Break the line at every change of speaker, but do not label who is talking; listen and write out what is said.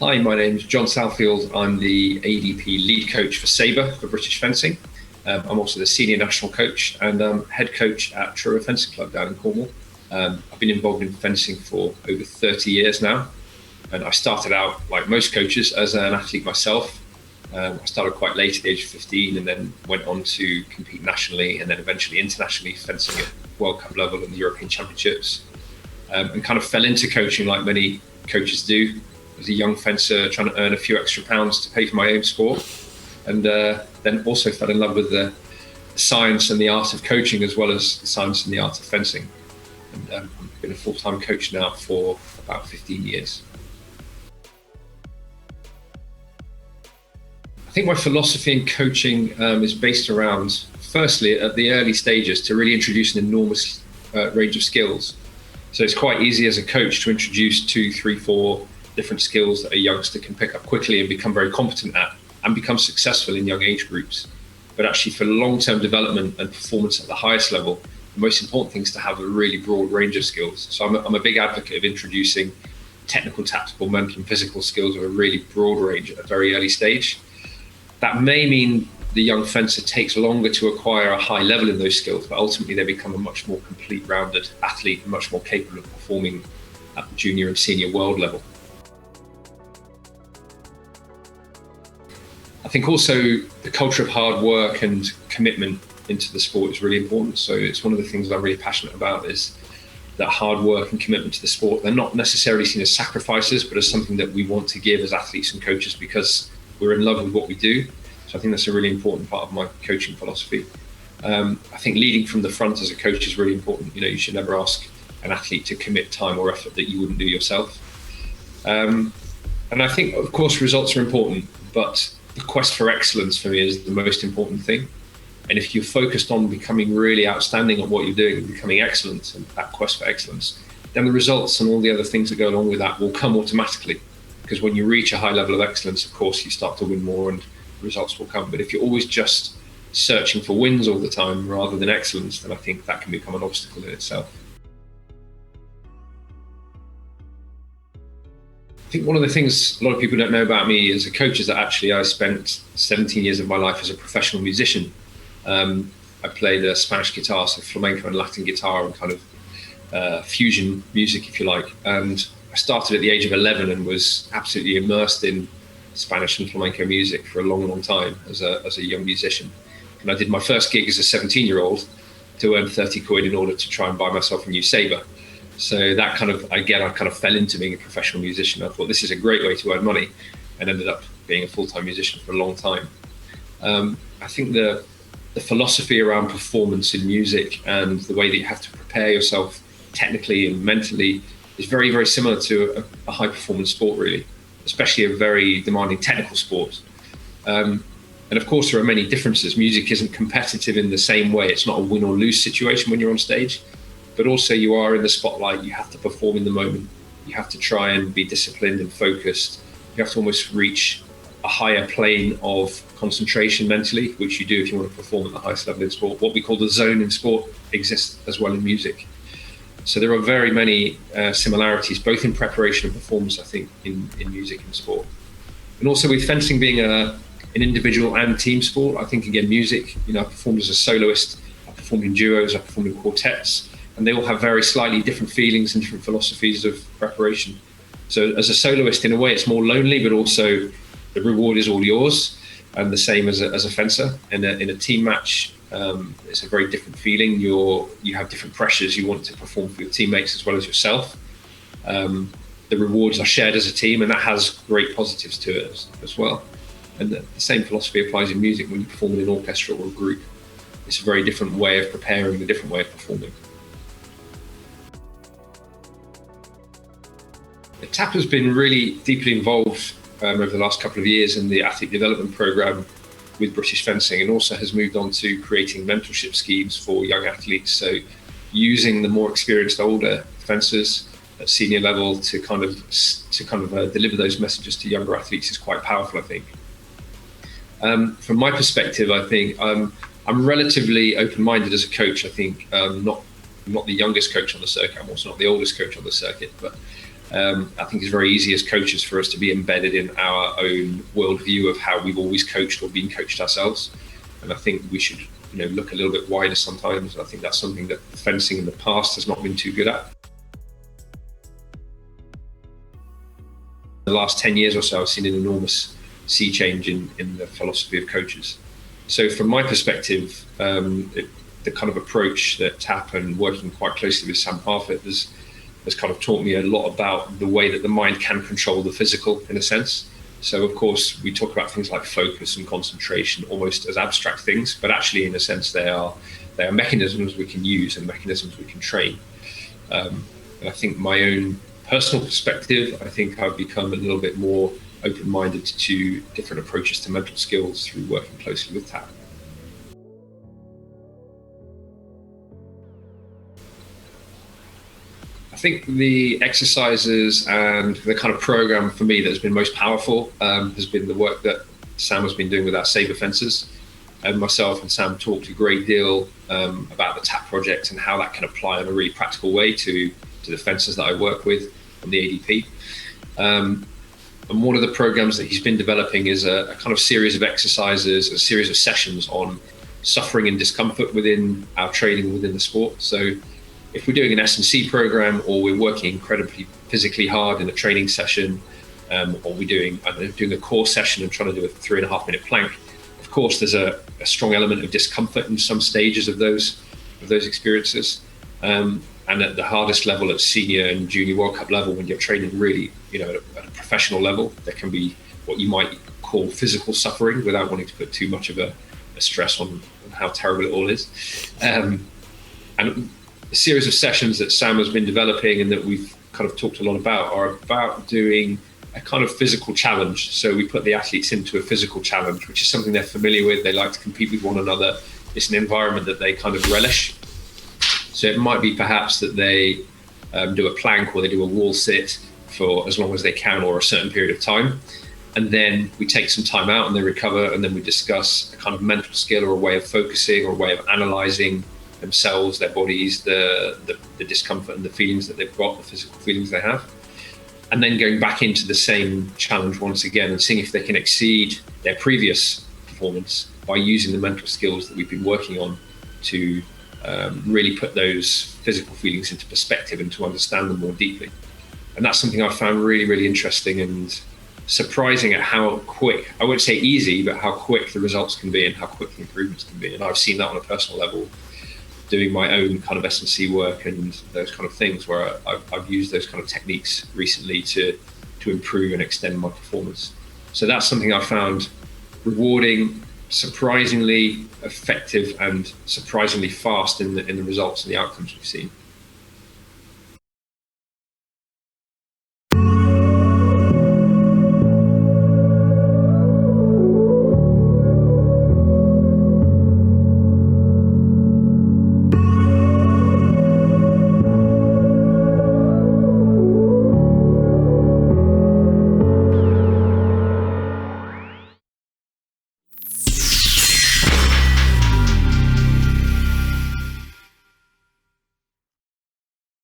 Hi, my name's Jon Salfield. I'm the ADP lead coach for Sabre for British Fencing. I'm also the senior national coach and head coach at Truro Fencing Club down in Cornwall. I've been involved in fencing for over 30 years now. And I started out, like most coaches, as an athlete myself. I started quite late at the age of 15 and then went on to compete nationally and then eventually internationally, fencing at World Cup level and the European Championships. And kind of fell into coaching like many coaches do. As a young fencer trying to earn a few extra pounds to pay for my own sport. And then also fell in love with the science and the art of coaching as well as the science and the art of fencing. And I've been a full-time coach now for about 15 years. I think my philosophy in coaching is based around, firstly, at the early stages, to really introduce an enormous range of skills. So it's quite easy as a coach to introduce 2, 3, 4 different skills that a youngster can pick up quickly and become very competent at and become successful in young age groups. But actually for long-term development and performance at the highest level, the most important thing is to have a really broad range of skills. So I'm a big advocate of introducing technical, tactical, mental and physical skills of a really broad range at a very early stage. That may mean the young fencer takes longer to acquire a high level in those skills, but ultimately they become a much more complete rounded athlete and much more capable of performing at the junior and senior world level. I think also the culture of hard work and commitment into the sport is really important. So it's one of the things I'm really passionate about is that hard work and commitment to the sport. They're not necessarily seen as sacrifices, but as something that we want to give as athletes and coaches because we're in love with what we do. So I think that's a really important part of my coaching philosophy. I think leading from the front as a coach is really important. You should never ask an athlete to commit time or effort that you wouldn't do yourself. And I think, of course, results are important, but the quest for excellence for me is the most important thing. And if you're focused on becoming really outstanding at what you're doing and becoming excellent and that quest for excellence, then the results and all the other things that go along with that will come automatically. Because when you reach a high level of excellence, of course, you start to win more and results will come. But if you're always just searching for wins all the time rather than excellence, then I think that can become an obstacle in itself. I think one of the things a lot of people don't know about me as a coach is that actually I spent 17 years of my life as a professional musician. I played the Spanish guitar, so flamenco and Latin guitar and kind of fusion music, if you like. And I started at the age of 11 and was absolutely immersed in Spanish and flamenco music for a long, long time as a young musician. And I did my first gig as a 17-year-old to earn 30 quid in order to try and buy myself a new Sabre. So that kind of, again, I kind of fell into being a professional musician. I thought this is a great way to earn money and ended up being a full-time musician for a long time. I think the philosophy around performance in music and the way that you have to prepare yourself technically and mentally is very, very similar to a high-performance sport, really, especially a very demanding technical sport. And of course, there are many differences. Music isn't competitive in the same way. It's not a win or lose situation when you're on stage. But also you are in the spotlight, you have to perform in the moment. You have to try and be disciplined and focused. You have to almost reach a higher plane of concentration mentally, which you do if you want to perform at the highest level in sport. What we call the zone in sport exists as well in music. So there are very many similarities, both in preparation and performance, I think, in music and sport. And also with fencing being an individual and team sport, I think, again, music, I performed as a soloist, I performed in duos, I performed in quartets, and they all have very slightly different feelings and different philosophies of preparation. So as a soloist, in a way, it's more lonely, but also the reward is all yours, and the same as a fencer. In a team match, it's a very different feeling. You have different pressures. You want to perform for your teammates as well as yourself. The rewards are shared as a team, and that has great positives to it as well. And the same philosophy applies in music when you perform in an orchestra or a group. It's a very different way of preparing, a different way of performing. TAP has been really deeply involved over the last couple of years in the athlete development program with British Fencing, and also has moved on to creating mentorship schemes for young athletes. So using the more experienced older fencers at senior level to kind of deliver those messages to younger athletes is quite powerful, I think. From my perspective, I think I'm relatively open-minded as a coach. I think not the youngest coach on the circuit. I'm also not the oldest coach on the circuit, but I think it's very easy as coaches for us to be embedded in our own worldview of how we've always coached or been coached ourselves. And I think we should, look a little bit wider sometimes. I think that's something that fencing in the past has not been too good at. The last 10 years or so, I've seen an enormous sea change in the philosophy of coaches. So from my perspective, the kind of approach that TAP and working quite closely with Sam Parfitt has kind of taught me a lot about the way that the mind can control the physical, in a sense. So, of course, we talk about things like focus and concentration almost as abstract things, but actually, in a sense, they are mechanisms we can use and mechanisms we can train. And I think my own personal perspective, I think I've become a little bit more open-minded to different approaches to mental skills through working closely with TAP. I think the exercises and the kind of program for me that has been most powerful has been the work that Sam has been doing with our saber fences. And myself and Sam talked a great deal about the TAP project and how that can apply in a really practical way to the fences that I work with on the ADP. And one of the programs that he's been developing is a kind of series of exercises, a series of sessions on suffering and discomfort within our training within the sport. So if we're doing an S&C program, or we're working incredibly physically hard in a training session, or we're doing a core session and trying to do a 3.5 minute plank, of course, there's a strong element of discomfort in some stages of those experiences. And at the hardest level, at senior and junior World Cup level, when you're training really, at a professional level, there can be what you might call physical suffering, without wanting to put too much of a stress on how terrible it all is. And a series of sessions that Sam has been developing and that we've kind of talked a lot about are about doing a kind of physical challenge. So we put the athletes into a physical challenge, which is something they're familiar with. They like to compete with one another. It's an environment that they kind of relish. So it might be perhaps that they do a plank, or they do a wall sit for as long as they can, or a certain period of time. And then we take some time out and they recover, and then we discuss a kind of mental skill or a way of focusing or a way of analysing themselves, their bodies, the discomfort and the feelings that they've got, the physical feelings they have. And then going back into the same challenge once again and seeing if they can exceed their previous performance by using the mental skills that we've been working on to really put those physical feelings into perspective and to understand them more deeply. And that's something I found really, really interesting and surprising at how quick, I wouldn't say easy, but how quick the results can be and how quick the improvements can be. And I've seen that on a personal level, doing my own kind of S&C work and those kind of things, where I've used those kind of techniques recently to improve and extend my performance. So that's something I found rewarding, surprisingly effective, and surprisingly fast in the results and the outcomes we've seen.